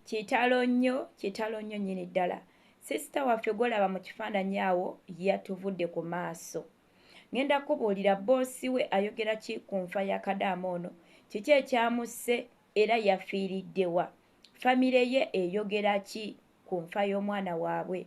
kitalo nnyo nnyini ddala. Sisita waffe gwolaba mu kifaananyi awo yatuvudde ku maaso. Ngenda kubuulira boosi we ayogera ki ku nfa ya Kadaama ono, kiki ekyamusse era yafiiridde wa, famire ye eyogera ki ku nfa y'omwana waabwe.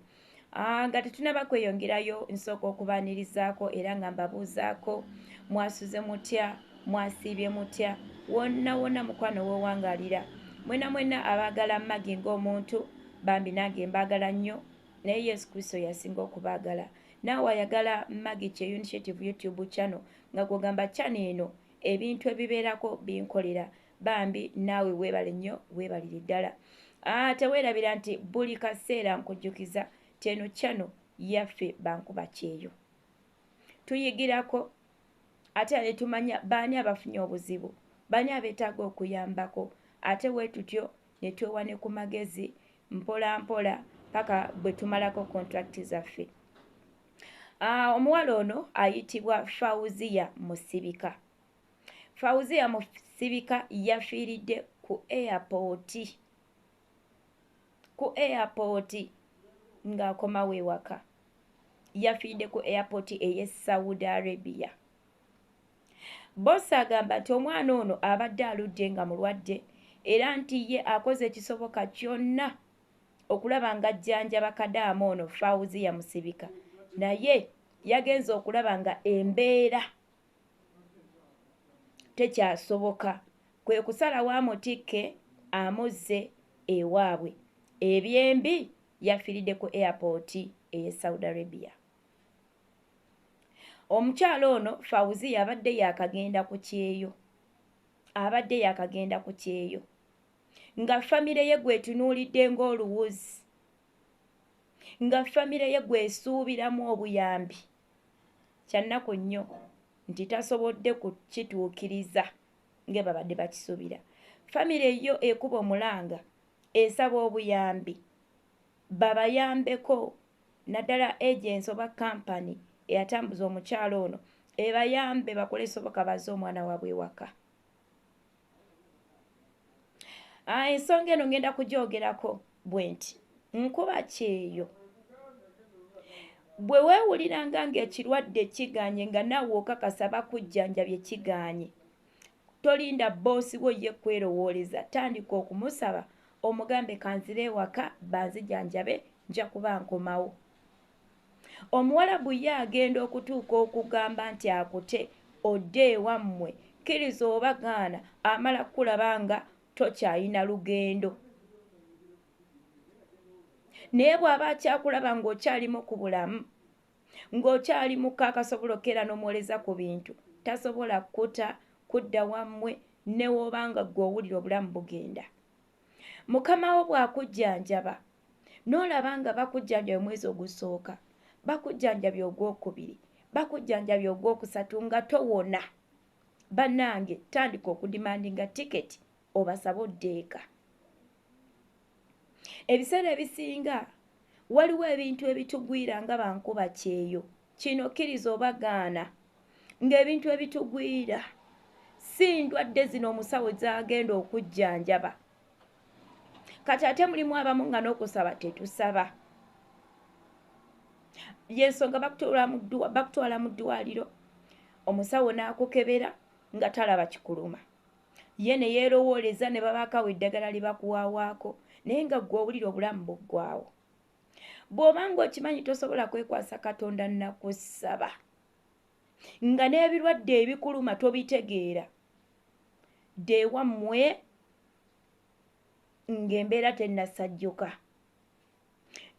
Nga tetunaba kweyongerayo nsooka okubaanirizaako era nga mbabuuzaako mwasuze mutya, mwasiibye mutya, wonna mukwano w'owangaalira. Mwena abaagala Maggie ng'omuntu, bambi nange mbaagala nnyo, naye Yesu Kristo yasinga okubaagala. Naawe ayagala Maggie Kye Initiative YouTube channel, nga gwogamba channel eno ebintu ebibeerako binkolera, bambi naawe weebale nnyo, weebalire ddala. Teweerabira nti buli kaseera nkujjukiza teno channel yaffe Bankuba Kyeyo. Tuyigirako ate ne tumanya baani abafunye obuzibu, baani abeetaaga okuyambako, ate bwe tutyo ne twewa ne ku magezi mpola mpola paka bwe tumalako contract zaffe. Omuwala ono ayitibwa Fauziya Musibika. Fauziya Musibika yafiiridde ku airport ng'akomawo ewaka. Yafiiridde ku airport ey'e Saudi Arabia. Bosi agamba nti omwana ono abadde aludde nga mulwadde era nti ye akoze ekisoboka kyonna okulaba nga ajjanjaba Kadaama ono Fauziya Musibika, naye yagenze okulaba nga embeera tekyasoboka, kwe kusalawo amutikke amuzze ewaabwe. Ebyembi yafiiridde ku airport ey'e Saudi Arabia. Omukyalo ono Fauziya abadde yaakagenda ku Kyeyo, nga famire ye gwetunuulidde ng'oluwuzi, nga famire ye gwesuubiramu obuyambi. Kyannaku nnyo nti tasobodde kukituukiriza nga babadde bakisuubira. Famire yo ekuba omulanga esaba obuyambi babayambeko, naddala agency oba kampani eyatambuza omukyalo ono ebayambe bakole ekisoboka bazze omwana waabwe ewaka. Ensonga eno ngenda kugyogerako bwe nti nkuba Kyeyo bwe weewuliranga ng'ekirwadde kiganye nga naawe okakasa bakujjanjabye kiganye, tolinda boosi wo ye kwerowooleza, tandika okumusaba omugambe kanzire ewaka banzijanjabe nja kuba nkomawo. Omuwarabu ye agenda okutuuka okugamba nti akute odde ewammwe, kkiriza oba gaana, amala kulaba nga tokyayina lugendo. Naye bw'aba akyakulaba ng'okyalimu ku bulamu, ng'okyali mu kaakasobolokera n'omwoleza ku bintu, tasobola kudda wammwe ne w'obanga ggwe owulira obulamu bugenda. Mukama wo bw'akujjanjaba n'olaba nga bakujjanjabye omwezi ogusooka, bakujjanjabye ogwokubiri, bakujjanjabye ogwokusatu nga towona, bannange tandika okudimandinga tiketi obasabe oddeeka. Ebiseera ebisinga waliwo ebintu ebitugwira nga Bankuba Kyeyo, kino kkiriza oba gaana, ng'ebintu ebitugwira si ndwadde zino omusawo z'agenda okujjanjaba. Kati ate mulimu abamu nga n'okusaba tetusaba. Y'ensonga bakutwala mu ddwaliro, omusawo n'akukebera nga talaba kikuluma. Ye ne yeerowooleza ne babaakawo eddagala lye bakuwaawaako, naye nga ggwe owulira obulamu buggwaawo. Bw'oba ng'okimanyi tosobola kwekwasa Katonda nakusaba, nga n'ebirwadde ebikuluma tobitegeera, dda ewammwe ng'embeera tennasajjuka.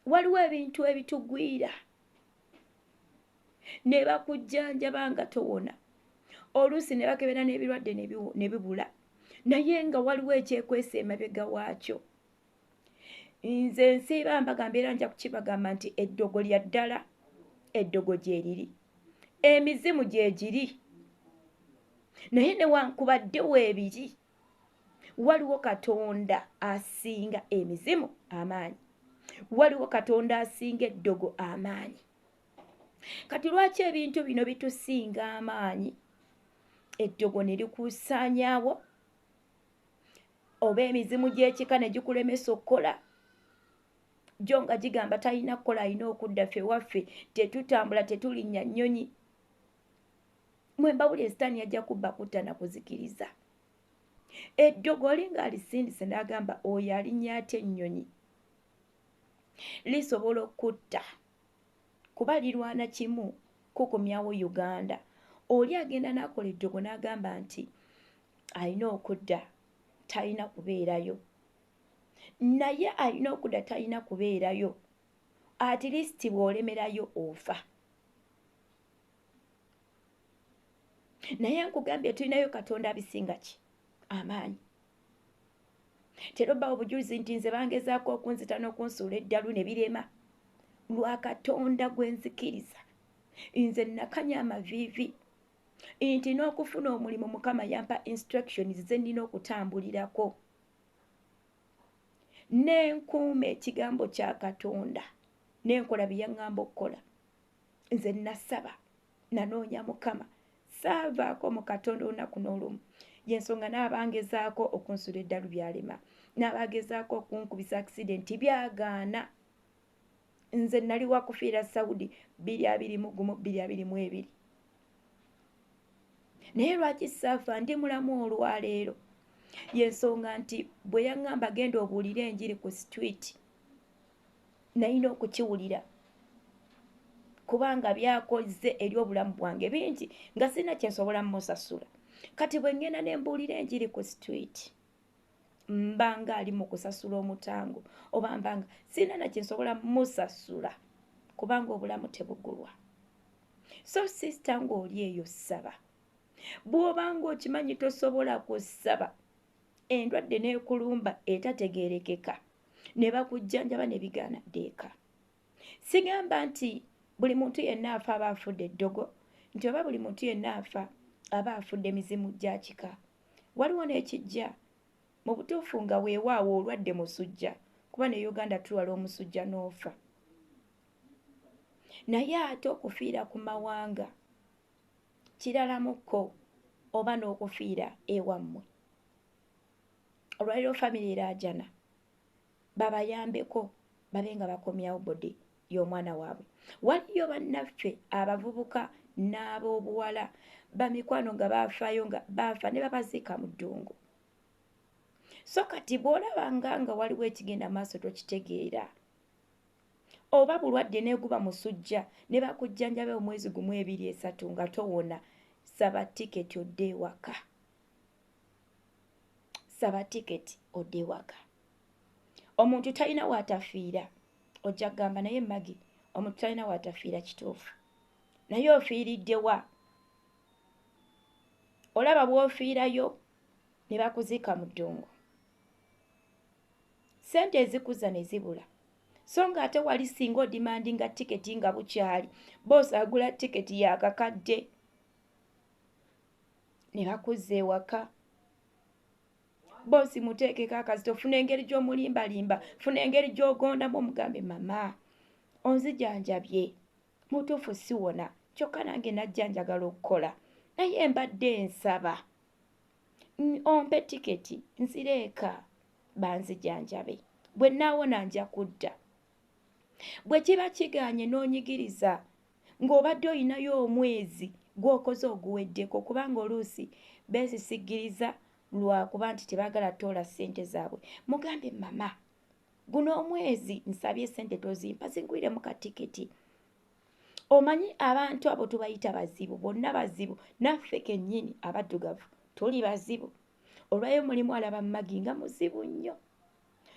Waliwo ebintu ebitugwira ne bakujjanjaba nga towona, oluusi ne bakebera n'ebirwadde ne bibula, naye nga waliwo ekyekwesa emabega waakyo. Nze nsiiba mbagamba era nja kukibagamba nti eddogo lya ddala, eddogo gye liri, emizimu gye giri, naye newankubadde weebiri, waliwo Katonda asinga emizimu amaanyi, waliwo Katonda asinga eddogo amaanyi. Kati lwaki ebintu bino bitusinga amaanyi, eddogo ne likusaanyaawo, oba emizimu gy'ekika ne gikulemesa okukola gyo nga gigamba talina kukola alina okudda ffe waffe tetutambula tetulinnya nnyonyi mwe mbawulire sitaani yajja kubba kutta na kuzikiriza eddogo oli ng'alisindise n'agamba oyo alinnya ate ennyonyi lisobola okutta kuba lirwana kimu kukumyawo Uganda oli agenda n'akola eddogo n'agamba nti alina okudda talina kubeerayo naye alina okudda talina kubeerayo at least bw'olemerayo ofa naye nkugambye tulinayo Katonda abisinga ki amaanyi terobbawo obujulizi nti nze bangezaako okunzita n'okunsuula eddalu ne birema lwa Katonda gwe nzikiriza nze nakanya amaviivi nti n'okufuna omulimu Mukama yampa instructions ze nnina okutambulirako n'enkuuma ekigambo kya Katonda n'enkola bye yaŋŋamba okukola nze nasaba nanoonya Mukama saavaako mu Katonda olunaku n'olumu y'ensonga n'abangezaako okunsula eddalu byalema n'abagezaako okunkubisa accident byagaana nze nali wakufiira Saudi 2021 naye lwaki saafa ndi mulamu olwaleero y'ensonga nti bwe yaŋŋamba genda obuulire enjiri ku street nalina okukiwulira kubanga byakoze eri obulamu bwange bingi nga sirina kye nsobola musasula kati bwe ngenda ne mbuulira enjiri ku street mbanga ali mu kusasula omutango oba mbanga sirina na kye nsobola musasula kubanga obulamu tebugulwa so sister ng'oli eyo saba bw'obanga okimanyi tosobola kusaba endwadde n'ekulumba etategeerekeka ne bakujjanjaba ne bigaana ddeeka sigamba nti buli muntu yenna afa aba afudde eddogo nti oba buli muntu yenna afa aba afudde emizimu gya kika waliwo n'ekijja mu butuufu nga weewaawo olwadde musujja kuba ne Uganda tulwala omusujja n'ofa naye ate okufiira ku mawanga kiralamuko oba n'okufiira ewammwe olwaliro famire eraajana babayambeko babe nga bakomyawo bodi y'omwana waabwe waliyo bannaffe abavubuka n'ab'obuwala bamikwano nga baafaayo nga baafa ne babaziika mu ddungu so kati bw'olabanga nga waliwo ekigenda maaso tokitegeera oba bulwadde neeguba musujja ne bakujjanjabe omwezi gumu 2-3 nga towona saba tiketi odde ewaka saba tiketi odde ewaka omuntu talina waatafiira ojja kugamba naye magi omuntu talina waatafiira kituufu naye ofiiridde wa olaba bw'ofiirayo ne bakuziika mu ddungu sente ezikuza ne zibula so nga ate wali singa odimandinga tiketi nga bukyali boosi agula tiketi yakakadde ne bakuzza ewaka boosi muteekeko akazito funa engeri gy'omulimbalimba funa engeri gy'ogondamu omugambe mama onzijanjabye mutuufu siwona kyokka nange najja njagala okukola naye mbadde nsaba ompe tiketi nzireeka banzijanjabe bwe naawona nja kudda bwe kiba kigaanye n'onyigiriza ng'obadde olinayo omwezi gw'okoze oguweddeko kubanga oluusi beesisigiriza lwakuba nti tebaagala toola ssente zaabwe mugambe mama guno omwezi nsabye ssente tozimpa zingwire mu katiketi omanyi abantu abo tubayita bazibu bonna bazibu naffe kennyini abaddugavu tuli bazibu olwayo mulimu alaba magi nga muzibu nnyo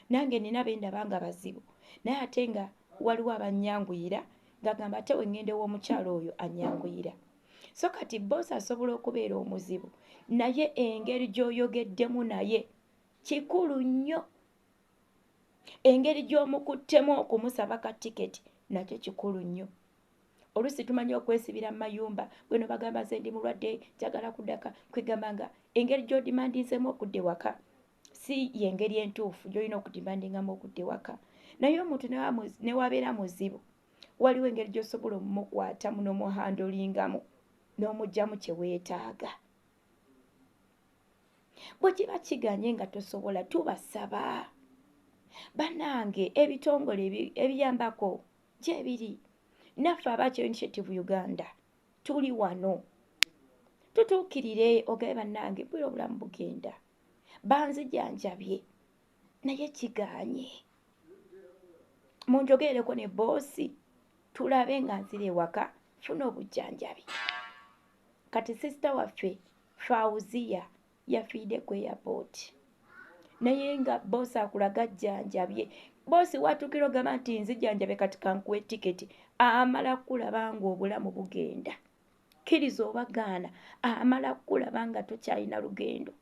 nange nina bendabanga bazibu naye ate nga waliwo abanyanguyira ngagamba ate wengende w'omukyalo oyo anyanguyira so kati boosi asobola okubeera omuzibu naye engeri gy'oyogeddemu naye kikulu nnyo engeri gy'omukuttemu okumusaba ka tiketi nakyo kikulu nnyo oluusi tumanyi okwesibira mu mayumba bweno bagamba nze ndi mulwadde njagala kuddaka kwegamba nga engeri gy'odimandinzemu okudda ewaka si y'engeri entuufu gy'olina okudimandingamu okudda ewaka naye omuntu newabeera muzibu waliwo engeri gy'osobola omukwatamu n'omuhandolingamu n'omugyamu kye weetaaga bwe kiba kiganye nga tosobola tubasaba bannange ebitongole ebiyambako gyebiri naffe abakyo Initiative Uganda tuli wano tutuukirire ogabe bannange bwira obulamu bugenda banzijanjabye naye kiganye munjogereko ne boosi tulabe nga nzire ewaka funa obujjanjabi kati sisita waffe Fauziya yafiide ku airport naye nga boosi akulaga jjanjabye boosi watukiro gamba nti nzijanjabye kati kankuwe tiketi amala kulaba nga obulamu bugenda kiriza obagaana amala kulaba nga tokyalina lugendo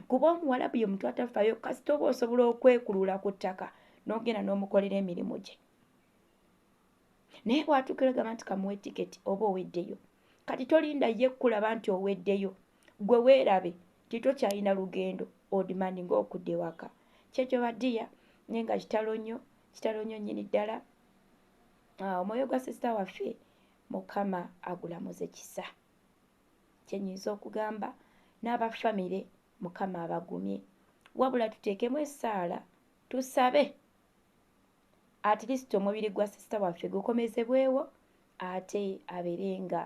kuba omuwala bye muntu atafayo kasita oba osobola okwekulula ku ttaka n'ogenda n'omukolera emirimu gye naye bwatukiro gamba nti kamuwe tiketi oba oweddeyo kati tolinda ye kulaba nti oweddeyo gwe weerabe titokyalina lugendo odimandi ng'okudde waka kyekyo badiya naye nga kitalo nnyo nnyini ddala omwoyo gwa sisita waffe Mukama agulamuze kisa kyenyinza okugamba n'abafamire Mukama abagumye wabula tuteekemu essaala tusabe at least omubiri gwa sisita waffe gukomezebwewo ate abeere nga